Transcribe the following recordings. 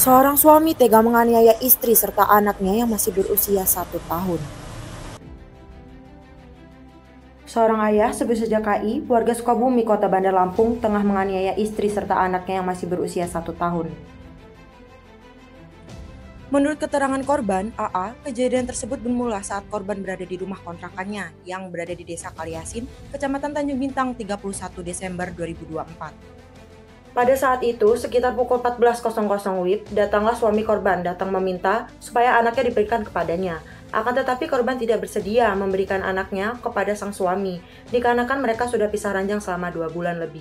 Seorang suami tega menganiaya istri serta anaknya yang masih berusia 1 tahun. Seorang ayah sebut saja KI, warga Sukabumi, Kota Bandar Lampung, tengah menganiaya istri serta anaknya yang masih berusia 1 tahun. Menurut keterangan korban, AA, kejadian tersebut bermula saat korban berada di rumah kontrakannya yang berada di Desa Kaliasin, Kecamatan Tanjung Bintang 31 Desember 2024. Pada saat itu, sekitar pukul 14.00 WIB, datanglah suami korban datang meminta supaya anaknya diberikan kepadanya. Akan tetapi korban tidak bersedia memberikan anaknya kepada sang suami, dikarenakan mereka sudah pisah ranjang selama 2 bulan lebih.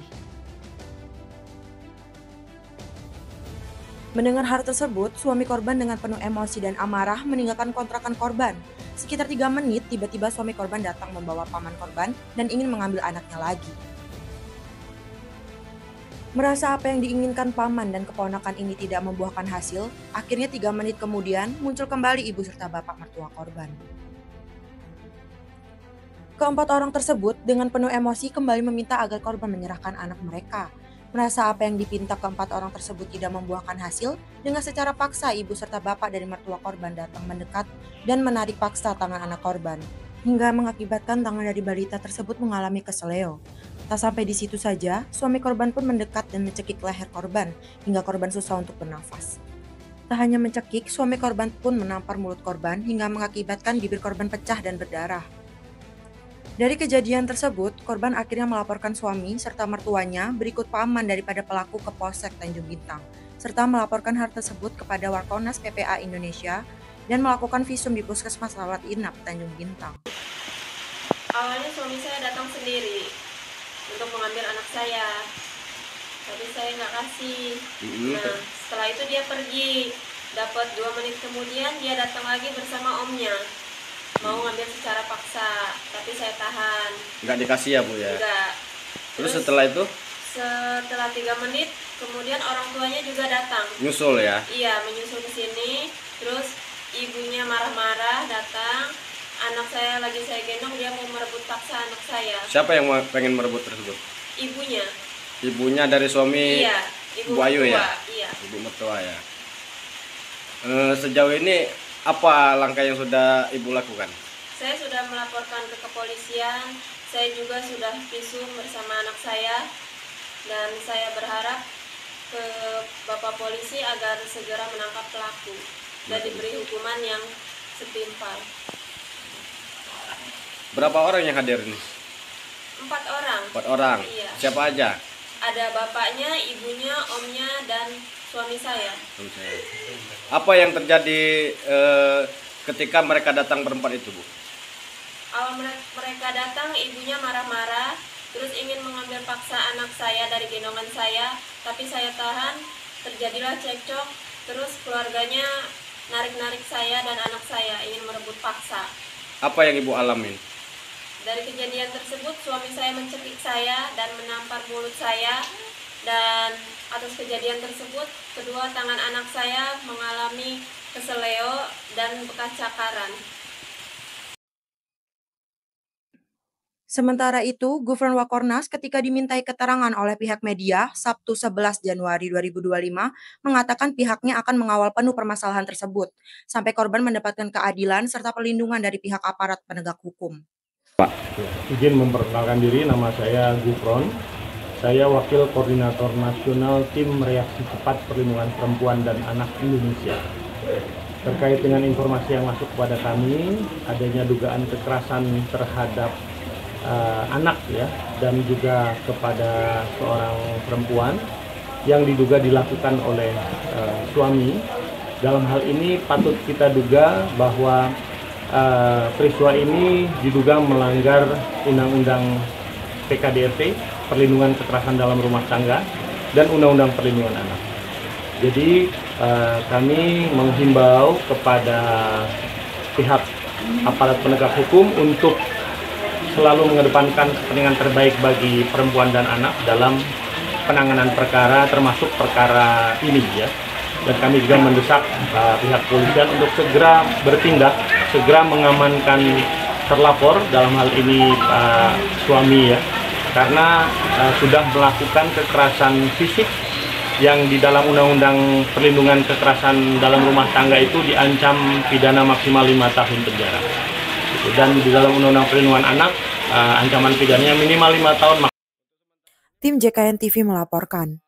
Mendengar hal tersebut, suami korban dengan penuh emosi dan amarah meninggalkan kontrakan korban. Sekitar 3 menit, tiba-tiba suami korban datang membawa paman korban dan ingin mengambil anaknya lagi. Merasa apa yang diinginkan paman dan keponakan ini tidak membuahkan hasil, akhirnya 3 menit kemudian muncul kembali ibu serta bapak mertua korban. Keempat orang tersebut dengan penuh emosi kembali meminta agar korban menyerahkan anak mereka. Merasa apa yang dipinta keempat orang tersebut tidak membuahkan hasil, dengan secara paksa ibu serta bapak dari mertua korban datang mendekat dan menarik paksa tangan anak korban, hingga mengakibatkan tangan dari balita tersebut mengalami keseleo. Tak sampai di situ saja, suami korban pun mendekat dan mencekik leher korban, hingga korban susah untuk bernafas. Tak hanya mencekik, suami korban pun menampar mulut korban hingga mengakibatkan bibir korban pecah dan berdarah. Dari kejadian tersebut, korban akhirnya melaporkan suami serta mertuanya berikut paman daripada pelaku ke Polsek Tanjung Bintang, serta melaporkan hal tersebut kepada Warkonas PPA Indonesia dan melakukan visum di Puskesmas Rawat Inap Tanjung Bintang. Awalnya suami saya datang sendiri untuk mengambil anak saya, tapi saya nggak kasih. Nah, setelah itu dia pergi. Dapat 2 menit kemudian dia datang lagi bersama omnya, mau ngambil secara paksa, tapi saya tahan. Nggak dikasih ya Bu ya? Enggak. Terus setelah itu? Setelah 3 menit kemudian orang tuanya juga datang. Nyusul ya? Iya, menyusul ke sini. Terus ibunya marah-marah datang. Anak saya lagi saya gendong, dia mau merebut paksa anak saya. Siapa yang pengen merebut tersebut? Ibunya. Ibunya dari suami? Iya, Ibu Ayu ya? Iya. Ibu mertua ya. Sejauh ini apa langkah yang sudah Ibu lakukan? Saya sudah melaporkan ke kepolisian. Saya juga sudah visum bersama anak saya. Dan saya berharap ke Bapak Polisi agar segera menangkap pelaku dan diberi hukuman yang setimpal. Berapa orang yang hadir ini? 4 orang. 4 orang? Iya. Siapa aja? Ada bapaknya, ibunya, omnya, dan suami saya. Apa yang terjadi ketika mereka datang berempat itu Bu? Awal mereka datang, ibunya marah-marah, terus ingin mengambil paksa anak saya dari gendongan saya, tapi saya tahan. Terjadilah cekcok, terus keluarganya narik-narik saya dan anak saya, ingin merebut paksa. Apa yang Ibu alamin? Dari kejadian tersebut, suami saya mencekik saya dan menampar mulut saya. Dan atas kejadian tersebut, kedua tangan anak saya mengalami keseleo dan bekas cakaran. Sementara itu, Gufron Wakornas ketika dimintai keterangan oleh pihak media Sabtu 11 Januari 2025 mengatakan pihaknya akan mengawal penuh permasalahan tersebut sampai korban mendapatkan keadilan serta perlindungan dari pihak aparat penegak hukum. Pak, izin memperkenalkan diri, nama saya Gufron. Saya Wakil Koordinator Nasional Tim Reaksi Cepat Perlindungan Perempuan dan Anak Indonesia. Terkait dengan informasi yang masuk kepada kami, adanya dugaan kekerasan terhadap anak ya, dan juga kepada seorang perempuan yang diduga dilakukan oleh suami. Dalam hal ini patut kita duga bahwa peristiwa ini diduga melanggar Undang-Undang PKDRT, Perlindungan Kekerasan dalam Rumah Tangga, dan Undang-Undang Perlindungan Anak. Jadi kami menghimbau kepada pihak aparat penegak hukum untuk selalu mengedepankan kepentingan terbaik bagi perempuan dan anak dalam penanganan perkara, termasuk perkara ini ya. Dan kami juga mendesak pihak kepolisian untuk segera bertindak, segera mengamankan terlapor, dalam hal ini suami ya, karena sudah melakukan kekerasan fisik yang di dalam Undang-Undang Perlindungan Kekerasan dalam Rumah Tangga itu diancam pidana maksimal 5 tahun penjara. Dan di dalam Undang-Undang Perlindungan Anak, ancaman pidananya minimal 5 tahun. Tim JKN TV melaporkan.